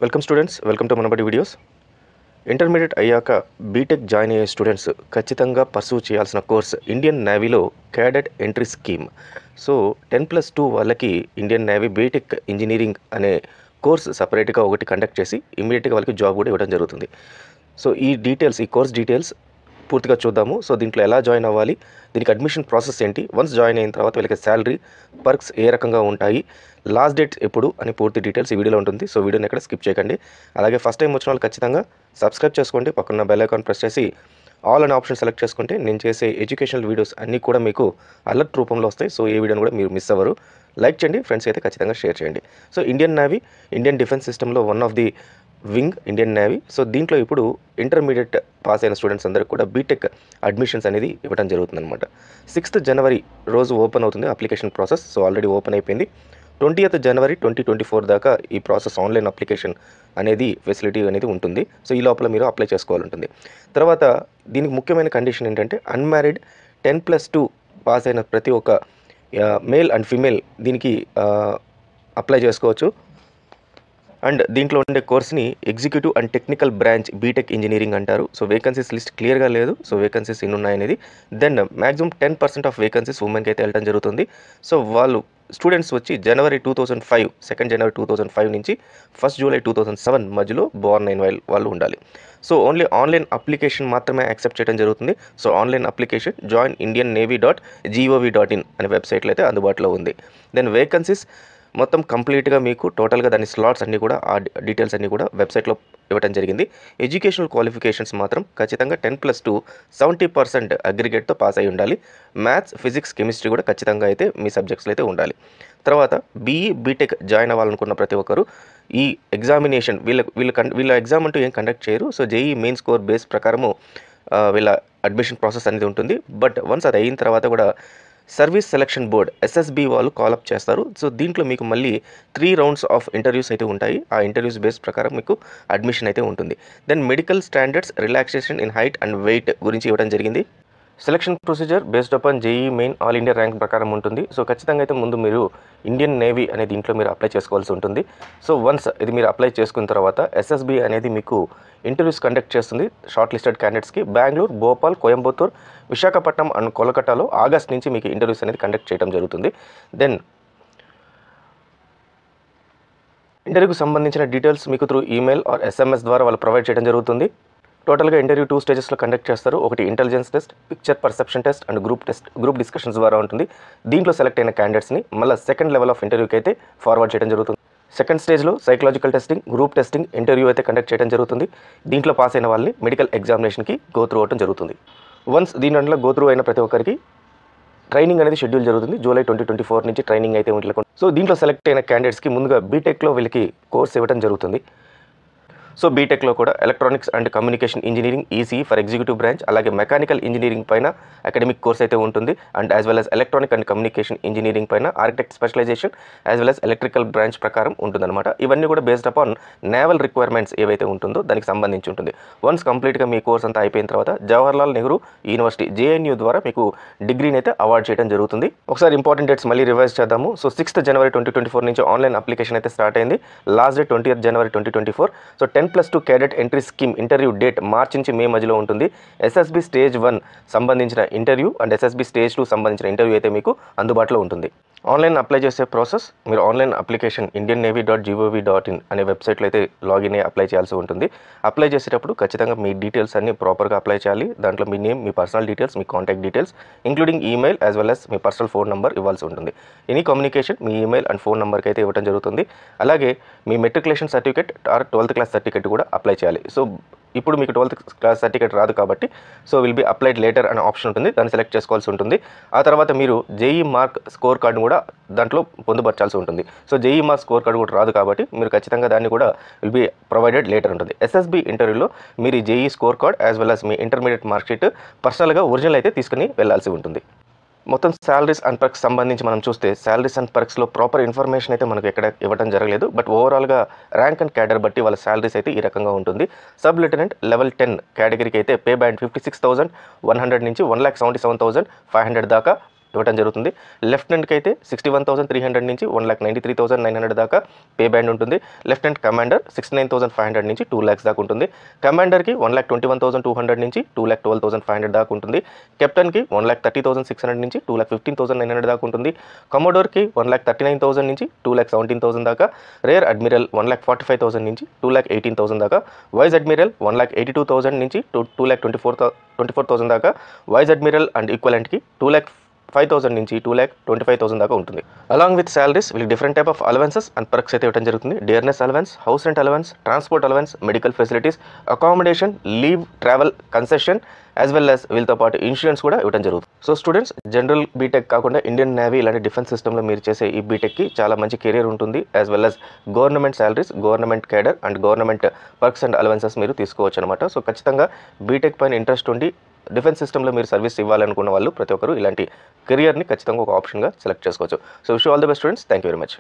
Welcome students, welcome to Manabadi videos. Intermediate అయ్యాక BTech join అయ్యే students ఖచ్చితంగా పర్సూ చేయాల్సిన కోర్స్ ఇండియన్ నేవీలో క్యాడెట్ ఎంట్రీ స్కీమ్. సో 10+2 వాళ్ళకి ఇండియన్ నేవీ బీటెక్ ఇంజనీరింగ్ అనే కోర్స్ సపరేట్గా ఒకటి కండక్ట్ చేసి ఇమీడియట్గా వాళ్ళకి జాబ్ కూడా ఇవ్వడం జరుగుతుంది. సో ఈ కోర్స్ డీటెయిల్స్ పూర్తిగా చూద్దాము. సో దీంట్లో ఎలా జాయిన్ అవ్వాలి, దీనికి అడ్మిషన్ ప్రాసెస్ ఏంటి, వన్స్ జాయిన్ అయిన తర్వాత వీళ్ళకి శాలరీ పర్క్స్ ఏ రకంగా ఉంటాయి, లాస్ట్ డేట్ ఎప్పుడు అని పూర్తి డీటెయిల్స్ ఈ వీడియోలో ఉంటుంది. సో వీడియోని ఎక్కడ స్కిప్ చేయకండి. అలాగే ఫస్ట్ టైం వచ్చిన వాళ్ళు ఖచ్చితంగా సబ్స్క్రైబ్ చేసుకోండి, పక్కన బెల్ ఐకాన్ ప్రెస్ చేసి ఆల్ అనే ఆప్షన్ సెలెక్ట్ చేసుకుంటే నేను చేసే ఎడ్యుకేషనల్ వీడియోస్ అన్నీ కూడా మీకు అలర్ట్ రూపంలో వస్తాయి. సో ఏ వీడియోని కూడా మీరు మిస్ అవ్వరు. లైక్ చేయండి, ఫ్రెండ్స్ అయితే ఖచ్చితంగా షేర్ చేయండి. So Indian navy Indian defence సిస్టంలో one of the wing Indian navy. So దీంట్లో ఇప్పుడు ఇంటర్మీడియట్ పాస్ అయిన స్టూడెంట్స్ అందరికీ కూడా బీటెక్ అడ్మిషన్స్ అనేది ఇవ్వడం జరుగుతుంది అనమాట. 6th జనవరి రోజు ఓపెన్ అవుతుంది application process. So already open అయిపోయింది. 20th జనవరి 2024 దాకా ఈ ప్రాసెస్ ఆన్లైన్ అప్లికేషన్ అనేది ఫెసిలిటీ అనేది ఉంటుంది. సో ఈ లోపల మీరు అప్లై చేసుకోవాలి ఉంటుంది. తర్వాత దీనికి ముఖ్యమైన కండిషన్ ఏంటంటే అన్మ్యారీడ్ 10+2 పాస్ అయిన ప్రతి ఒక్క మేల్ అండ్ ఫీమేల్ దీనికి అప్లై చేసుకోవచ్చు. అండ్ దీంట్లో ఉండే కోర్స్ని executive and technical branch BTech engineering అంటారు. సో వేకెన్సీస్ లిస్ట్ క్లియర్గా లేదు. సో వేకెన్సీస్ ఎన్ని ఉన్నాయనేది, దెన్ మ్యాక్సిమం 10% ఆఫ్ వేకెన్సీస్ ఉమెన్కి అయితే వెళ్ళడం జరుగుతుంది. సో వాళ్ళు స్టూడెంట్స్ వచ్చి జనవరి 2005 2nd జనవరి 2005 నుంచి 1st జూలై 2007 మధ్యలో బోర్న్ అయిన వాళ్ళు ఉండాలి. సో ఓన్లీ ఆన్లైన్ అప్లికేషన్ మాత్రమే యాక్సెప్ట్ చేయడం జరుగుతుంది. సో ఆన్లైన్ అప్లికేషన్ joinindiannavy.gov.in అనే వెబ్సైట్లో అయితే అందుబాటులో ఉంది. దెన్ వేకెన్సీస్ మొత్తం కంప్లీట్గా మీకు టోటల్గా దాని స్లాట్స్ అన్నీ కూడా ఆ డీటెయిల్స్ అన్నీ కూడా వెబ్సైట్లో ఇవ్వడం జరిగింది. ఎడ్యుకేషనల్ క్వాలిఫికేషన్స్ మాత్రం ఖచ్చితంగా 10+2 70% అగ్రిగేట్తో పాస్ అయి ఉండాలి. మ్యాథ్స్, ఫిజిక్స్, కెమిస్ట్రీ కూడా ఖచ్చితంగా అయితే మీ సబ్జెక్ట్స్లో అయితే ఉండాలి. తర్వాత బీఈ బీటెక్ జాయిన్ అవ్వాలనుకున్న ప్రతి ఒక్కరు ఈ ఎగ్జామినేషన్ వీళ్ళ ఎగ్జామ్ అంటూ ఏం కండక్ట్ చేయరు. So JEE main score base ప్రకారము వీళ్ళ అడ్మిషన్ ప్రాసెస్ అనేది ఉంటుంది. బట్ వన్స్ అది అయిన తర్వాత కూడా సర్వీస్ సెలక్షన్ బోర్డ్ SSB వాళ్ళు కాలప్ చేస్తారు. సో దీంట్లో మీకు మళ్ళీ 3 రౌండ్స్ ఆఫ్ ఇంటర్వ్యూస్ అయితే ఉంటాయి. ఆ ఇంటర్వ్యూస్ బేస్ ప్రకారం మీకు అడ్మిషన్ అయితే ఉంటుంది. Then medical standards, relaxation in height and weight గురించి ఇవ్వడం జరిగింది. Selection procedure based upon JEE main all India rank ప్రకారం ఉంటుంది. సో ఖచ్చితంగా అయితే ముందు మీరు ఇండియన్ నేవీ అనే దీంట్లో మీరు అప్లై చేసుకోవాల్సి ఉంటుంది. సో వన్స్ ఇది మీరు అప్లై చేసుకున్న తర్వాత SSB అనేది మీకు ఇంటర్వ్యూస్ కండక్ట్ చేస్తుంది షార్ట్ లిస్టెడ్ క్యాండిడేట్స్కి. బెంగళూరు, భోపాల్, కోయంబత్తూర్, విశాఖపట్నం అండ్ కోల్కతాలో ఆగస్ట్ నుంచి మీకు ఇంటర్వ్యూస్ అనేది కండక్ట్ చేయడం జరుగుతుంది. దెన్ ఇంటర్వ్యూకి సంబంధించిన డీటెయిల్స్ మీకు త్రూ ఈమెయిల్ ఆర్ SMS ద్వారా వాళ్ళు ప్రొవైడ్ చేయడం జరుగుతుంది. టోటల్గా ఇంటర్వ్యూ 2 స్టేజెస్లో కండక్ట్ చేస్తారు. ఒకటి intelligence test, picture perception test and group discussions ద్వారా ఉంటుంది. దీంట్లో సెలెక్ట్ అయిన క్యాండిడేట్స్ని మళ్ళీ సెకండ్ లెవెల్ ఆఫ్ ఇంటర్వ్యూకి అయితే ఫార్వర్డ్ చేయడం జరుగుతుంది. సెకండ్ స్టేజ్లో psychological testing, group testing, interview అయితే కండక్ట్ చేయడం జరుగుతుంది. దీంట్లో పాస్ అయిన వాళ్ళని మెడికల్ ఎగ్జామినేషన్కి గో త్రూ అవడం జరుగుతుంది. వన్స్ దీంట్లో గో త్రూ అయిన ప్రతి ఒక్కరికి ట్రైనింగ్ అనేది షెడ్యూల్ జరుగుతుంది. జూలై 2024 నుంచి ట్రైనింగ్ అయితే ఉంటుంది. సో దీంట్లో సెలెక్ట్ అయిన క్యాండిడేట్స్కి ముందుగా బీటెక్లో వీళ్ళకి కోర్స్ ఇవ్వడం జరుగుతుంది. సో బీటెక్లో కూడా electronics and communication engineering ECE for executive branch, అలాగే మెకానికల్ ఇంజనీరింగ్ పైన అకాడమిక్ కోర్స్ అయితే ఉంటుంది. And as well as electronic and communication engineering పైన architect specialization as well as electrical branch ప్రకారం ఉంటుందన్నమాట. ఇవన్నీ కూడా బేస్డ్ అపాన్ నేవల్ రిక్వైర్మెంట్స్ ఏవైతే ఉంటుందో దానికి సంబంధించి ఉంటుంది. వన్స్ కంప్లీట్గా మీ కోర్స్ అంతా అయిపోయిన తర్వాత జవహర్లాల్ నెహ్రూ యూనివర్సిటీ JNU ద్వారా మీకు డిగ్రీని అయితే అవార్డ్ చేయడం జరుగుతుంది. ఒకసారి ఇంపార్టెంట్ డేట్స్ మళ్ళీ రివైజ్ చేద్దాము. సో 6th జనవరి 2024 నుంచి ఆన్లైన్ అప్లికేషన్ అయితే స్టార్ట్ అయింది. లాస్ట్ డేట్ 20th జనవరి 2024. So 10+2 cadet entry scheme interview date మార్చి నుంచి మే మధ్యలో ఉంటుంది. SSB స్టేజ్ 1 సంబంధించిన ఇంటర్వ్యూ అండ్ SSB స్టేజ్ 2 సంబంధించిన ఇంటర్వ్యూ అయితే మీకు అందుబాటులో ఉంటుంది. ఆన్లైన్ అప్లై చేసే ప్రాసెస్, మీరు ఆన్లైన్ అప్లికేషన్ indiannavy.gov.in అనే వెబ్సైట్లో అయితే లాగిన్ అయ్యి అప్లై చేయాల్సి ఉంటుంది. అప్లై చేసేటప్పుడు ఖచ్చితంగా మీ డీటెయిల్స్ అన్ని ప్రాపర్గా అప్లై చేయాలి. దాంట్లో మీ నేమ్, మీ పర్సనల్ డీటెయిల్స్, మీ contact details including email as well as మీ పర్సనల్ ఫోన్ నెంబర్ ఇవ్వాల్సి ఉంటుంది. ఎనీ కమ్యూనికేషన్ మీ ఈమెయిల్ అండ్ ఫోన్ నెంబర్కి అయితే ఇవ్వడం జరుగుతుంది. అలాగే మీ matriculation certificate or 12th class certificate కూడా అప్లై చేయాలి. సో ఇప్పుడు మీకు 12th క్లాస్ సర్టిఫికేట్ రాదు కాబట్టి so will be applied later అనే ఆప్షన్ ఉంటుంది, దాన్ని సెలెక్ట్ చేసుకోవాల్సి ఉంటుంది. ఆ తర్వాత మీరు జేఈ మార్క్ స్కోర్ కార్డు కూడా దాంట్లో పొందుపరచాల్సి ఉంటుంది. So JEE mark score card కూడా రాదు కాబట్టి మీరు ఖచ్చితంగా దాన్ని కూడా విల్ బి ప్రొవైడెడ్ లేటర్ ఉంటుంది. SSB ఇంటర్వ్యూలో మీరు JEE score card as well as మీ ఇంటర్మీడియట్ మార్క్ షీట్ పర్సనల్గా ఒరిజినల్ అయితే తీసుకుని వెళ్లాల్సి ఉంటుంది. మొత్తం శాలరీస్ అండ్ పర్క్స్ సంబంధించి మనం చూస్తే శాలరీస్ అండ్ పర్క్స్లో ప్రాపర్ ఇన్ఫర్మేషన్ అయితే మనకు ఎక్కడ ఇవ్వడం జరగలేదు. బట్ ఓవరాల్గా ర్యాంక్ అండ్ క్యాడర్ బట్టి వాళ్ళ శాలరీస్ అయితే ఈ రకంగా ఉంటుంది. సబ్ లెఫ్టినెంట్ లెవెల్ 10 కేటగిరీకి అయితే పే బ్యాండ్ 56,100 నుంచి 1,77,500 దాకా ఇవ్వడం జరుగుతుంది. లెఫ్టినెంట్కి అయితే 61,300 నుంచి 1,93,900 దాకా పే బ్యాండ్ ఉంటుంది. లెఫ్టినెంట్ కమాండర్ 69,500 నుంచి 2 lakhs దాకా ఉంటుంది. కమాండర్కి 1,21,200 నుంచి 2,12,500 దాకా ఉంటుంది. కెప్టెన్కి 1,30,600 నుంచి 2,15,900 దాకా ఉంటుంది. కమోడోర్కి 1,39,000 నుంచి 2,17,000 దాకా. రేర్ అడ్మిరల్ 1,45,000 నుంచి 2,18,000 దాకా. వైస్ అడ్మిరల్ 1,82,000 నుంచి 2,24,000 దాకా. వైస్ అడ్మిరల్ అండ్ ఈక్వలెంట్కి 2,05,000 నుంచి 2,25,000 దాకా ఉంటుంది. అలాంగ్ విత్ శాలరీస్ వీళ్ళకి different type of allowances and perks అయితే ఇవ్వడం జరుగుతుంది. Dearness allowance, house rent allowance, transport allowance, medical facilities, accommodation, leave, travel concession as well as వీళ్ళతో పాటు ఇన్సూరెన్స్ కూడా ఇవ్వడం జరుగుతుంది. సో స్టూడెంట్స్, జనరల్ బీటెక్ కాకుండా ఇండియన్ నేవీ ఇలాంటి డిఫెన్స్ సిస్టంలో మీరు చేసే ఈ బీటెక్కి చాలా మంచి కెరీర్ ఉంటుంది. As well as government salaries, government cadre and government perks and allowances మీరు తీసుకోవచ్చు అనమాట. సో ఖచ్చితంగా బీటెక్ పైన ఇంట్రెస్ట్ ఉండి డిఫెన్స్ సిస్టంలో మీరు సర్వీస్ ఇవ్వాలనుకున్న వాళ్ళు ప్రతి ఒక్కరు ఇలాంటి కెరియర్ని ఖచ్చితంగా ఒక ఆప్షన్గా సెలెక్ట్ చేసుకోవచ్చు. So wish all the best students. Thank you very much.